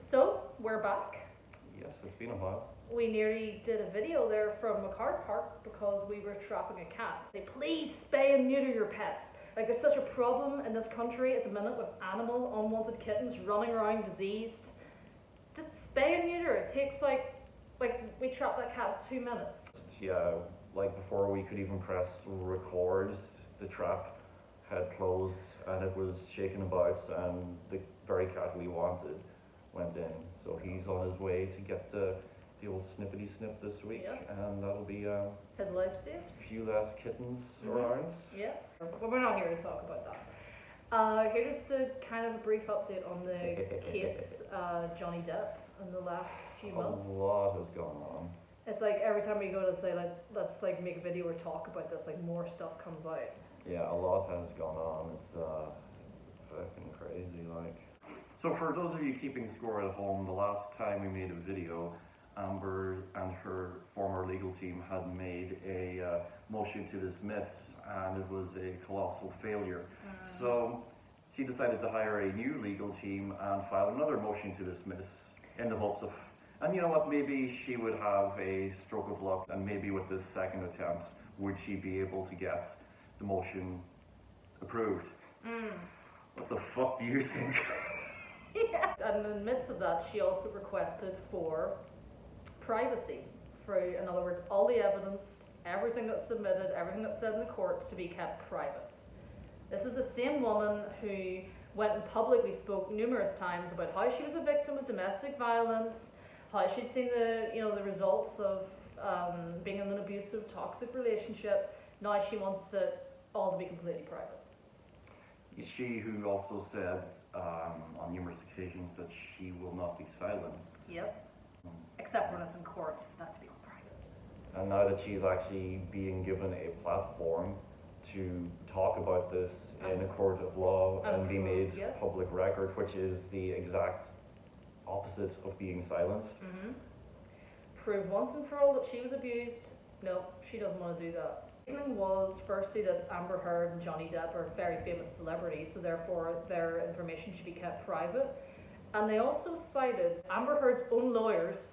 So, we're back. Yes, it's been a while. We nearly did a video there from a car park because we were trapping a cat. Say, please spay and neuter your pets. Like, there's such a problem in this country at the minute with animal unwanted kittens running around diseased. Just spay and neuter. It takes like we trapped that cat in 2 minutes. Yeah, like before we could even press record, the trap had closed and it was shaking about, and the very cat we wanted went in. So he's on his way to get the old snippety snip this week, and that'll be His life saved. a few less kittens around. Yeah, but we're not here to talk about that. Here just a kind of a brief update on the case Johnny Depp in the last few months. A lot has gone on. It's like every time we go to say like let's like make a video or talk about this, like more stuff comes out. Yeah, a lot has gone on. It's fucking crazy, like. So for those of you keeping score at home, the last time we made a video, Amber and her former legal team had made a motion to dismiss, and it was a colossal failure. So she decided to hire a new legal team and file another motion to dismiss in the hopes of, and you know what, maybe she would have a stroke of luck, and maybe with this second attempt would she be able to get the motion approved. What the fuck do you think? Yeah. And in the midst of that, she also requested for privacy. For, in other words, all the evidence, everything that's submitted, everything that's said in the courts to be kept private. This is the same woman who went and publicly spoke numerous times about how she was a victim of domestic violence, how she'd seen the results of being in an abusive, toxic relationship. Now she wants it all to be completely private. Is she who also said on numerous occasions that she will not be silenced? Yep. Except when it's in court, it's not to be private. And now that she's actually being given a platform to talk about this in a court of law and be made public record, which is the exact opposite of being silenced. Prove once and for all that she was abused. No, she doesn't want to do that. The reason was firstly that Amber Heard and Johnny Depp are very famous celebrities, so therefore their information should be kept private. And they also cited, Amber Heard's own lawyers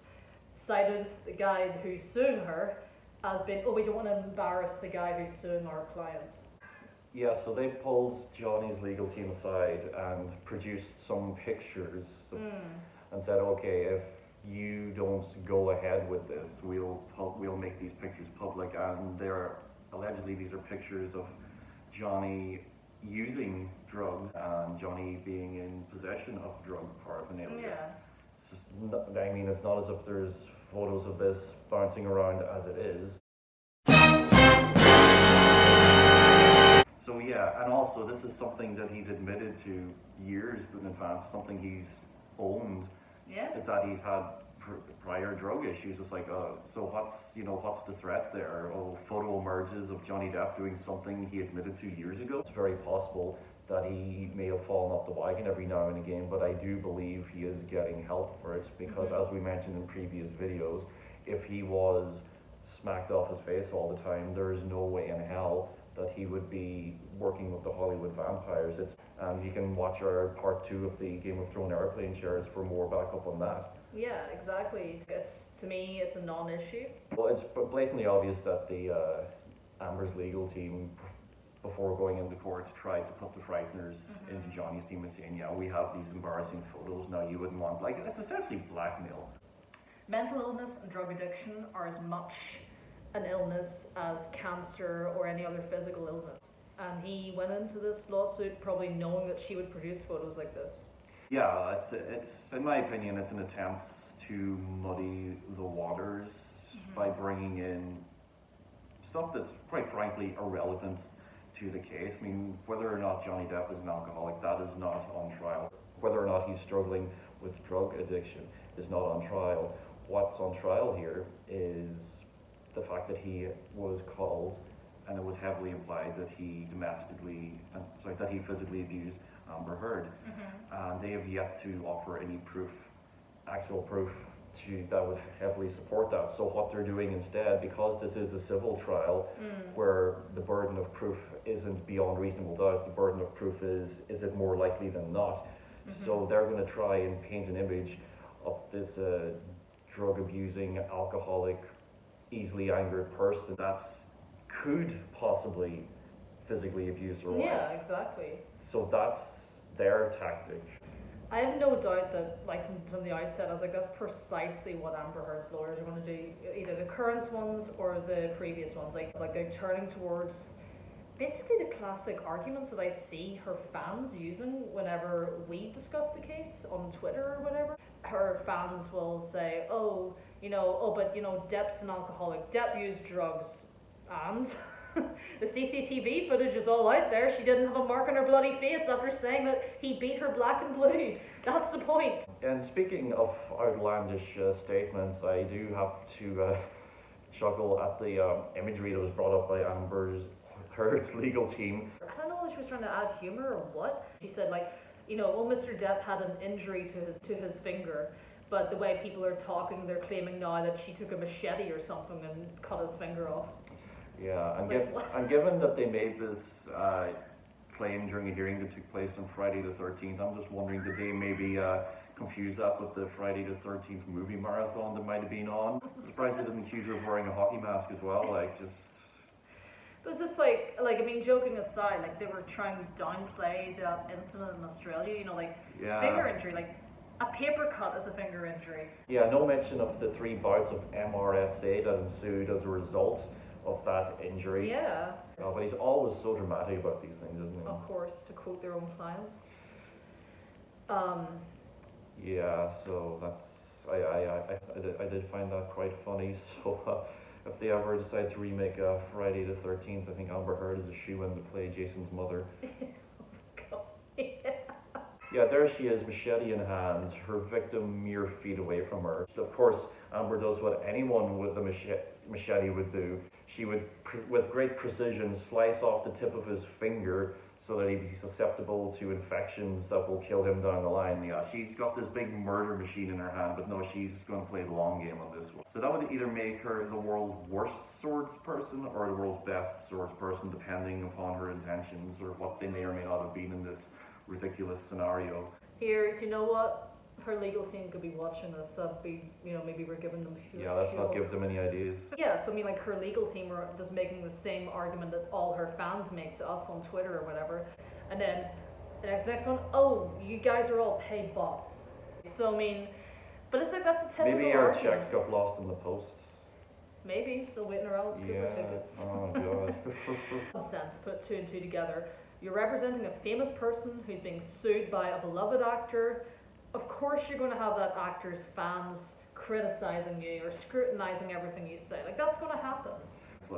cited the guy who's suing her as being, we don't want to embarrass the guy who's suing our clients. Yeah, so they pulled Johnny's legal team aside and produced some pictures and said, okay, if you don't go ahead with this, we'll make these pictures public. And allegedly these are pictures of Johnny using drugs and Johnny being in possession of drug paraphernalia. Yeah. It's not as if there's photos of this bouncing around as it is. So yeah, and also this is something that he's admitted to years in advance, something he's owned. Yeah. It's that he's had prior drug issues. It's like, so what's the threat there? Photo emerges of Johnny Depp doing something he admitted to years ago. It's very possible that he may have fallen off the wagon every now and again, but I do believe he is getting help for it because, as we mentioned in previous videos, if he was smacked off his face all the time, there is no way in hell that he would be working with the Hollywood vampires. You can watch our part 2 of the Game of Thrones airplane shares for more backup on that. Yeah, exactly. To me, it's a non-issue. Well, it's blatantly obvious that the Amber's legal team, before going into court, tried to put the frighteners into Johnny's team and saying, yeah, we have these embarrassing photos, now you wouldn't want, it's essentially blackmail. Mental illness and drug addiction are as much an illness as cancer or any other physical illness. And he went into this lawsuit probably knowing that she would produce photos like this. Yeah, it's in my opinion, it's an attempt to muddy the waters by bringing in stuff that's quite frankly irrelevant to the case. I mean, whether or not Johnny Depp is an alcoholic, that is not on trial. Whether or not he's struggling with drug addiction is not on trial. What's on trial here is the fact that he was called, and it was heavily implied that he physically abused Amber Heard. And they have yet to offer any actual proof that would heavily support that. So what they're doing instead, because this is a civil trial where the burden of proof isn't beyond reasonable doubt, the burden of proof is it more likely than not? So they're going to try and paint an image of this drug abusing, alcoholic, easily angered person that could possibly physically abuse her wife. Yeah, exactly. So that's their tactic. I have no doubt that, like, from the outset, I was like, that's precisely what Amber Heard's lawyers are going to do, either the current ones or the previous ones. Like they're turning towards basically the classic arguments that I see her fans using whenever we discuss the case on Twitter or whatever. Her fans will say, but Depp's an alcoholic. Depp used drugs, and the CCTV footage is all out there. She didn't have a mark on her bloody face after saying that he beat her black and blue. That's the point. And speaking of outlandish statements, I do have to chuckle at the imagery that was brought up by Amber Heard's legal team. I don't know whether she was trying to add humor or what. She said, Mr. Depp had an injury to his finger, but the way people are talking, they're claiming now that she took a machete or something and cut his finger off. Yeah, and given that they made this claim during a hearing that took place on Friday the 13th, I'm just wondering, did they maybe confuse that with the Friday the 13th movie marathon that might have been on? I'm surprised they didn't accuse her of wearing a hockey mask as well, It was just joking aside, they were trying to downplay that incident in Australia, finger injury, a paper cut is a finger injury. Yeah, no mention of the 3 bouts of MRSA that ensued as a result of that injury. Yeah. But he's always so dramatic about these things, isn't he? Of course, to quote their own clients. Yeah, so that's, I did find that quite funny, so if they ever decide to remake Friday the 13th, I think Amber Heard is a shoo-in to play Jason's mother. Yeah, there she is, machete in hand, her victim mere feet away from her. Of course, Amber does what anyone with a machete would do. She would, with great precision, slice off the tip of his finger so that he'd be susceptible to infections that will kill him down the line. Yeah, she's got this big murder machine in her hand, but no, she's going to play the long game on this one. So that would either make her the world's worst swords person or the world's best swords person, depending upon her intentions or what they may or may not have been in this ridiculous scenario. Here, do you know what? Her legal team could be watching this. That'd be, maybe we're giving them fuel. Yeah, let's not give them any ideas. Yeah, so her legal team are just making the same argument that all her fans make to us on Twitter or whatever. And then the next one, you guys are all paid bots. So, but it's that's a typical Maybe our argument. checks got lost in the post. Maybe, still waiting around Cooper tickets. Oh, God. Nonsense, put 2 and 2 together. You're representing a famous person who's being sued by a beloved actor. Of course you're going to have that actor's fans criticizing you or scrutinizing everything you say. That's going to happen. It's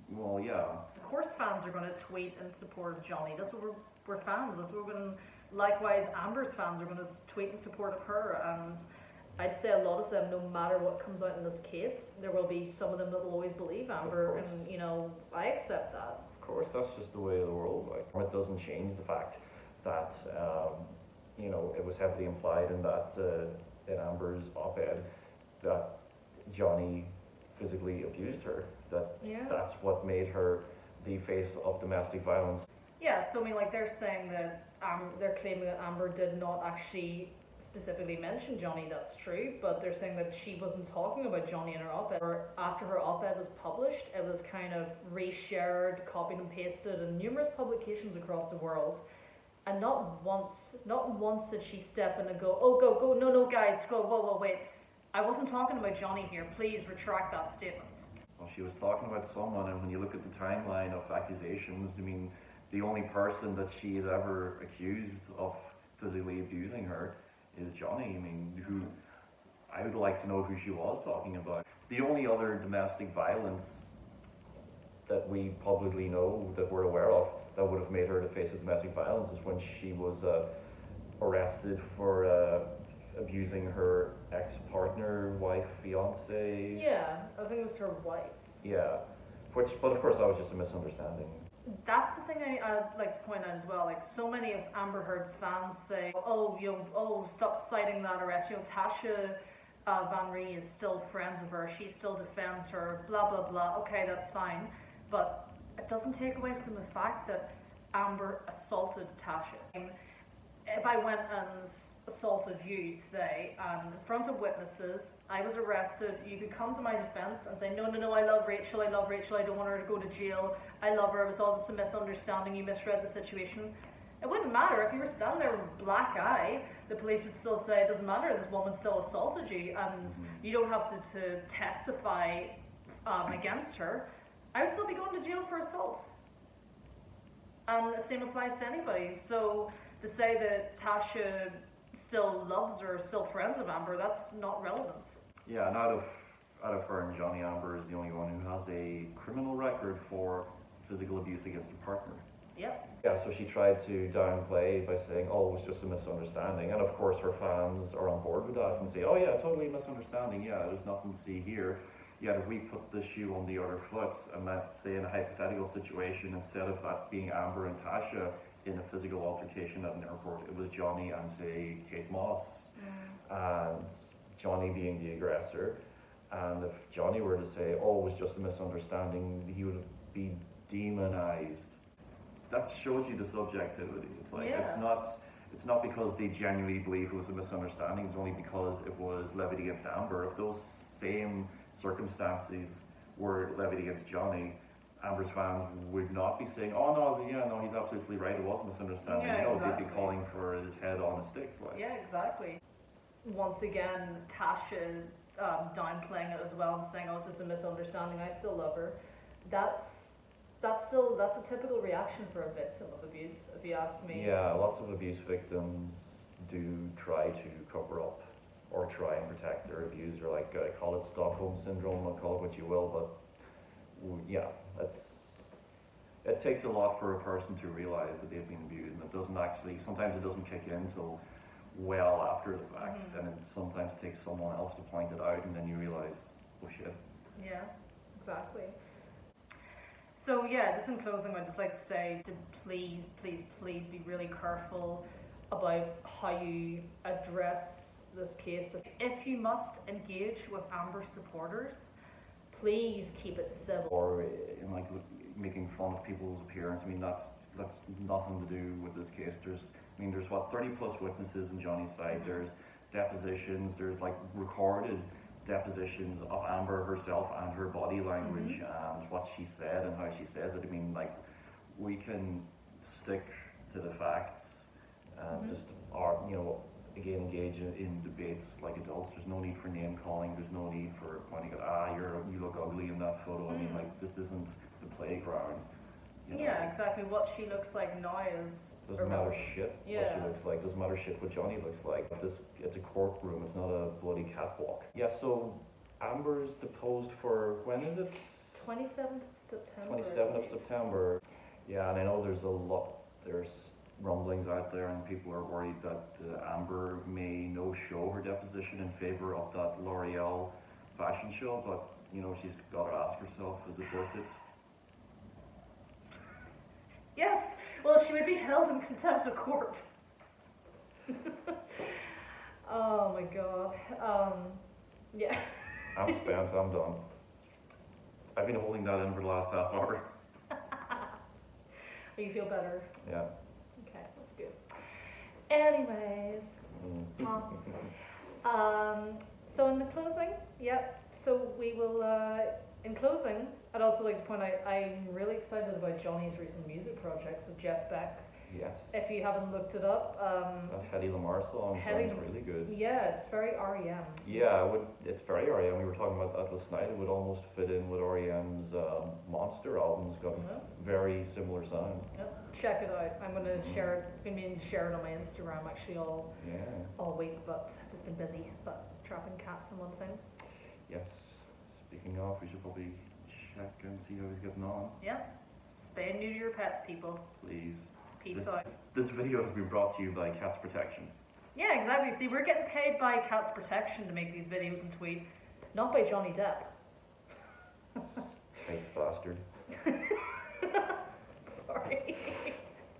well, yeah. Of course fans are going to tweet in support of Johnny. That's what we're fans. That's what we're going to... Likewise, Amber's fans are going to tweet in support of her. And I'd say a lot of them, no matter what comes out in this case, there will be some of them that will always believe Amber. And, I accept that. Of course, that's just the way of the world. It doesn't change the fact that... it was heavily implied in that in Amber's op-ed that Johnny physically abused her. That's what made her the face of domestic violence. Yeah, so they're saying that they're claiming that Amber did not actually specifically mention Johnny. That's true, but they're saying that she wasn't talking about Johnny in her op-ed. Or after her op-ed was published, it was kind of reshared, copied and pasted in numerous publications across the world. And not once did she step in and go, go, no, guys, go, whoa, wait. I wasn't talking about Johnny here. Please retract that statement. Well, she was talking about someone, and when you look at the timeline of accusations, the only person that she is ever accused of physically abusing her is Johnny. Who I would like to know who she was talking about. The only other domestic violence that we publicly know, that we're aware of, that would have made her the face of domestic violence is when she was arrested for abusing her ex-partner, wife, fiance. Yeah, I think it was her wife. Yeah, but of course that was just a misunderstanding. That's the thing I'd like to point out as well. So many of Amber Heard's fans say, stop citing that arrest. Tasha Van Ree is still friends with her. She still defends her. Blah blah blah. Okay, that's fine, but it doesn't take away from the fact that Amber assaulted Tasha. If if I went and assaulted you today in front of witnesses, I was arrested, you could come to my defence and say, no, I love Rachel, I don't want her to go to jail, I love her, it was all just a misunderstanding, you misread the situation. It wouldn't matter. If you were standing there with a black eye, the police would still say, it doesn't matter, this woman still assaulted you, and you don't have to testify against her. I would still be going to jail for assault. And the same applies to anybody. So to say that Tasha still loves her, still friends with Amber, that's not relevant. Yeah, and out of her and Johnny, Amber is the only one who has a criminal record for physical abuse against a partner. Yep. Yeah, so she tried to downplay by saying, oh, it was just a misunderstanding. And of course her fans are on board with that and say, oh yeah, totally misunderstanding, yeah, there's nothing to see here. Yet if we put the shoe on the other foot and let's say in a hypothetical situation, instead of that being Amber and Tasha in a physical altercation at an airport, it was Johnny and say Kate Moss, and Johnny being the aggressor. And if Johnny were to say, oh, it was just a misunderstanding, he would be demonized. That shows you the subjectivity. It's like, it's not because they genuinely believe it was a misunderstanding, it's only because it was levied against Amber. If those same circumstances were levied against Johnny, Amber's fans would not be saying, oh no, he's absolutely right, it was a misunderstanding. Yeah, no, exactly. They'd be calling for his head on a stick. Like. Yeah, exactly. Once again, Tasha downplaying it as well and saying, oh, it's just a misunderstanding, I still love her. That's a typical reaction for a victim of abuse, if you ask me. Yeah, lots of abuse victims do try to cover up or try and protect their abuser. Like, I call it Stockholm syndrome, I'll call it what you will, but yeah, it takes a lot for a person to realize that they've been abused, and it doesn't actually, sometimes it doesn't kick in until well after the fact, and it sometimes takes someone else to point it out, and then you realize, oh shit. Yeah, exactly. So yeah, just in closing, I'd just like to say to please be really careful about how you address this case. If you must engage with Amber supporters, please keep it civil. Or in like making fun of people's appearance. I mean, that's nothing to do with this case. There's what, 30 plus witnesses in Johnny's side. There's depositions. There's like recorded depositions of Amber herself and her body language and what she said and how she says it. I mean, like, we can stick to the facts and just again engage in debates like adults. There's no need for name calling. There's no need for pointing at you look ugly in that photo. I mean, like, this isn't the playground. You know? Yeah, exactly. What she looks like now is doesn't matter shit. Yeah. What she looks like doesn't matter shit. What Johnny looks like. It's a courtroom. It's not a bloody catwalk. Yeah. So Amber's deposed for, when is it? 27th of September. 27th of September. Yeah, and I know there's rumblings out there, and people are worried that Amber may no-show her deposition in favor of that L'Oreal fashion show. But she's got to ask herself, is it worth it? Yes, well, she would be held in contempt of court. Oh my god. Yeah. I'm spent, I'm done. I've been holding that in for the last half hour. You feel better? Yeah. Okay, that's good. Anyways. So in the closing, so we will, in closing, I'd also like to point out I'm really excited about Johnny's recent music projects with Jeff Beck. Yes. If you haven't looked it up, that Hedy Lamarr song sounds really good. Yeah, it's very REM. Yeah, it's very REM. We were talking about that last night. It would almost fit in with REM's Monster album. It's got a very similar sound. Yep. Check it out. I'm going to share it. I've been meaning to share it on my Instagram actually all week, but I've just been busy. But trapping cats and one thing. Yes. Speaking of, we should probably check and see how he's getting on. Yeah. Spay and neuter your pets, people. Please. Peace out. This video has been brought to you by Cats Protection. Yeah, exactly. See, we're getting paid by Cats Protection to make these videos and tweet, not by Johnny Depp. Tight bastard. Sorry.